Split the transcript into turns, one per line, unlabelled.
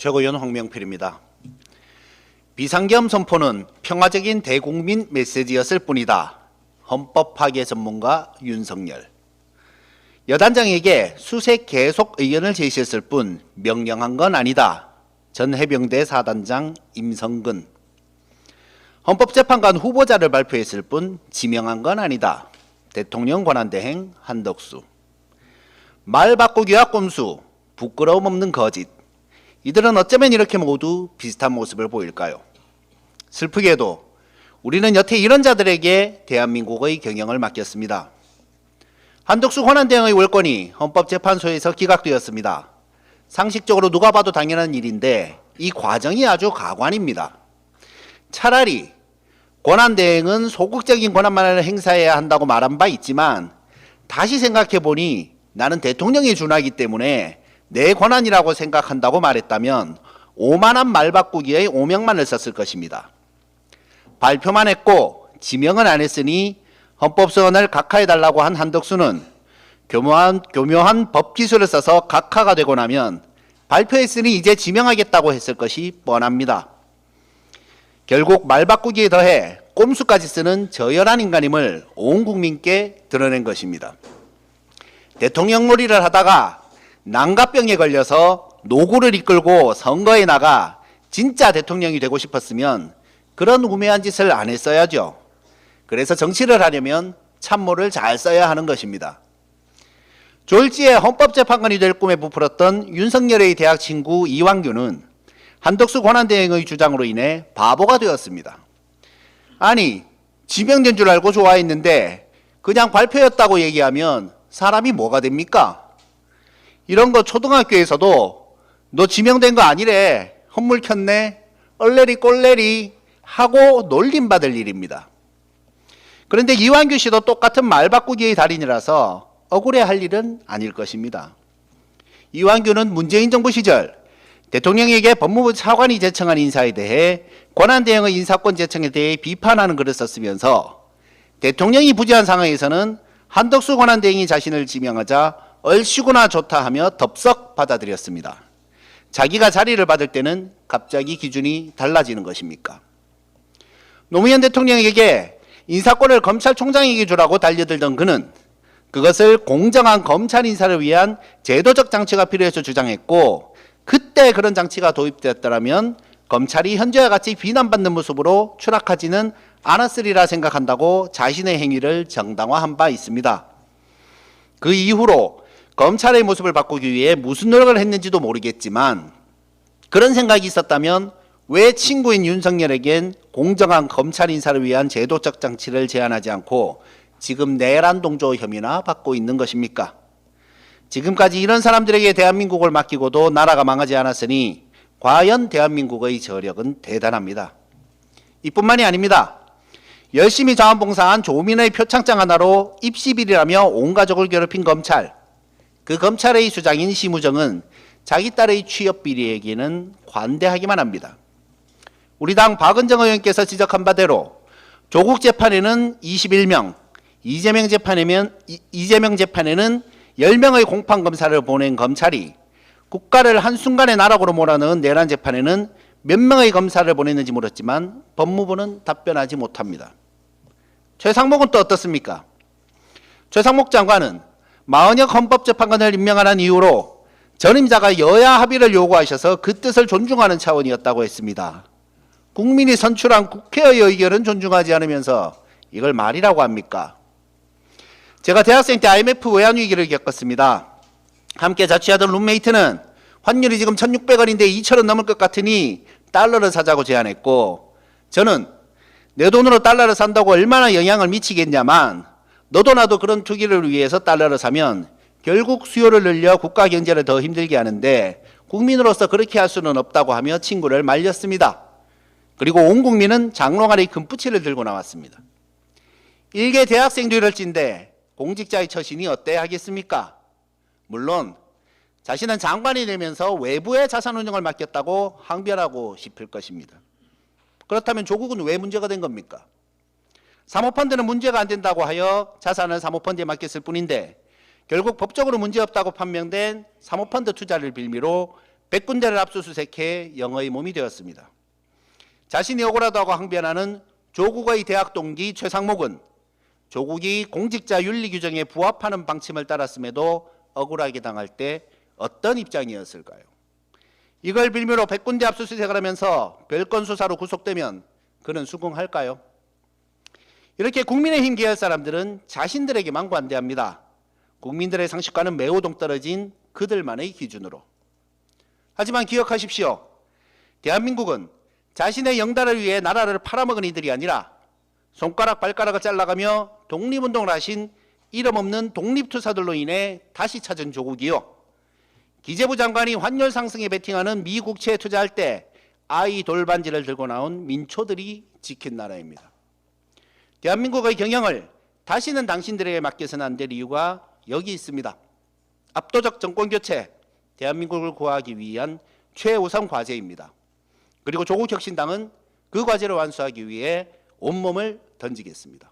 최고위원 황명필입니다. 비상계엄 선포는 평화적인 대국민 메시지였을 뿐이다. 헌법 파괴 전문가 윤석열. 여단장에게 수색 계속 의견을 제시했을 뿐 명령한 건 아니다. 전 해병대 4단장 임성근. 헌법재판관 후보자를 발표했을 뿐 지명한 건 아니다. 대통령 권한대행 한덕수. 말 바꾸기와 꼼수, 부끄러움 없는 거짓. 이들은 어쩌면 이렇게 모두 비슷한 모습을 보일까요? 슬프게도 우리는 여태 이런 자들에게 대한민국의 경영을 맡겼습니다. 한덕수 권한대행의 월권이 헌법재판소에서 기각되었습니다. 상식적으로 누가 봐도 당연한 일인데 이 과정이 아주 가관입니다. 차라리 권한대행은 소극적인 권한만을 행사해야 한다고 말한 바 있지만 다시 생각해보니 나는 대통령이 준하기 때문에 내 권한이라고 생각한다고 말했다면 오만한 말 바꾸기의 오명만을 썼을 것입니다. 발표만 했고 지명은 안 했으니 헌법소원을 각하해달라고 한 한덕수는 교묘한 법기술을 써서 각하가 되고 나면 발표했으니 이제 지명하겠다고 했을 것이 뻔합니다. 결국 말 바꾸기에 더해 꼼수까지 쓰는 저열한 인간임을 온 국민께 드러낸 것입니다. 대통령 놀이를 하다가 난가병에 걸려서 노구를 이끌고 선거에 나가 진짜 대통령이 되고 싶었으면 그런 우매한 짓을 안 했어야죠. 그래서 정치를 하려면 참모를 잘 써야 하는 것입니다. 졸지에 헌법재판관이 될 꿈에 부풀었던 윤석열의 대학 친구 이완규는 한덕수 권한대행의 주장으로 인해 바보가 되었습니다. 아니, 지명된 줄 알고 좋아했는데 그냥 발표였다고 얘기하면 사람이 뭐가 됩니까? 이런 거 초등학교에서도 너 지명된 거 아니래, 헛물 켰네, 얼레리 꼴레리 하고 놀림받을 일입니다. 그런데 이완규 씨도 똑같은 말 바꾸기의 달인이라서 억울해할 일은 아닐 것입니다. 이완규는 문재인 정부 시절 대통령에게 법무부 차관이 제청한 인사에 대해 권한대행의 인사권 제청에 대해 비판하는 글을 썼으면서 대통령이 부재한 상황에서는 한덕수 권한대행이 자신을 지명하자 얼씨구나 좋다 하며 덥석 받아들였습니다. 자기가 자리를 받을 때는 갑자기 기준이 달라지는 것입니까? 노무현 대통령에게 인사권을 검찰총장에게 주라고 달려들던 그는 그것을 공정한 검찰 인사를 위한 제도적 장치가 필요해서 주장했고, 그때 그런 장치가 도입되었더라면 검찰이 현재와 같이 비난받는 모습으로 추락하지는 않았으리라 생각한다고 자신의 행위를 정당화한 바 있습니다. 그 이후로 검찰의 모습을 바꾸기 위해 무슨 노력을 했는지도 모르겠지만 그런 생각이 있었다면 왜 친구인 윤석열에겐 공정한 검찰 인사를 위한 제도적 장치를 제안하지 않고 지금 내란 동조 혐의나 받고 있는 것입니까? 지금까지 이런 사람들에게 대한민국을 맡기고도 나라가 망하지 않았으니 과연 대한민국의 저력은 대단합니다. 이뿐만이 아닙니다. 열심히 자원봉사한 조민의 표창장 하나로 입시비리라며 온 가족을 괴롭힌 검찰. 그 검찰의 수장인 심우정은 자기 딸의 취업비리 얘기는 관대하기만 합니다. 우리 당 박은정 의원께서 지적한 바대로 조국 재판에는 21명, 이재명 재판에는 10명의 공판검사를 보낸 검찰이 국가를 한순간에 나락으로 몰아넣은 내란 재판에는 몇 명의 검사를 보냈는지 물었지만 법무부는 답변하지 못합니다. 최상목은 또 어떻습니까? 최상목 장관은 마은혁 헌법재판관을 임명하는 이유로 전임자가 여야 합의를 요구하셔서 그 뜻을 존중하는 차원이었다고 했습니다. 국민이 선출한 국회의 의결은 존중하지 않으면서 이걸 말이라고 합니까? 제가 대학생 때 IMF 외환위기를 겪었습니다. 함께 자취하던 룸메이트는 환율이 지금 1,600원인데 2,000원 넘을 것 같으니 달러를 사자고 제안했고, 저는 내 돈으로 달러를 산다고 얼마나 영향을 미치겠냐만 너도 나도 그런 투기를 위해서 달러를 사면 결국 수요를 늘려 국가 경제를 더 힘들게 하는데 국민으로서 그렇게 할 수는 없다고 하며 친구를 말렸습니다. 그리고 온 국민은 장롱아리 금붙이를 들고 나왔습니다. 일개 대학생도 이럴진데 공직자의 처신이 어때야 하겠습니까? 물론 자신은 장관이 되면서 외부의 자산 운영을 맡겼다고 항변하고 싶을 것입니다. 그렇다면 조국은 왜 문제가 된 겁니까? 사모펀드는 문제가 안 된다고 하여 자산을 사모펀드에 맡겼을 뿐인데 결국 법적으로 문제없다고 판명된 사모펀드 투자를 빌미로 100군데를 압수수색해 영어의 몸이 되었습니다. 자신이 억울하다고 항변하는 조국의 대학 동기 최상목은 조국이 공직자 윤리 규정에 부합하는 방침을 따랐음에도 억울하게 당할 때 어떤 입장이었을까요? 이걸 빌미로 100군데 압수수색을 하면서 별건 수사로 구속되면 그는 수긍할까요? 이렇게 국민의힘 계열 사람들은 자신들에게만 관대합니다. 국민들의 상식과는 매우 동떨어진 그들만의 기준으로. 하지만 기억하십시오. 대한민국은 자신의 영달을 위해 나라를 팔아먹은 이들이 아니라 손가락 발가락을 잘라가며 독립운동을 하신 이름 없는 독립투사들로 인해 다시 찾은 조국이요. 기재부 장관이 환율 상승에 베팅하는 미 국채에 투자할 때 아이 돌반지를 들고 나온 민초들이 지킨 나라입니다. 대한민국의 경영을 다시는 당신들에게 맡겨서는 안 될 이유가 여기 있습니다. 압도적 정권교체, 대한민국을 구하기 위한 최우선 과제입니다. 그리고 조국혁신당은 그 과제를 완수하기 위해 온몸을 던지겠습니다.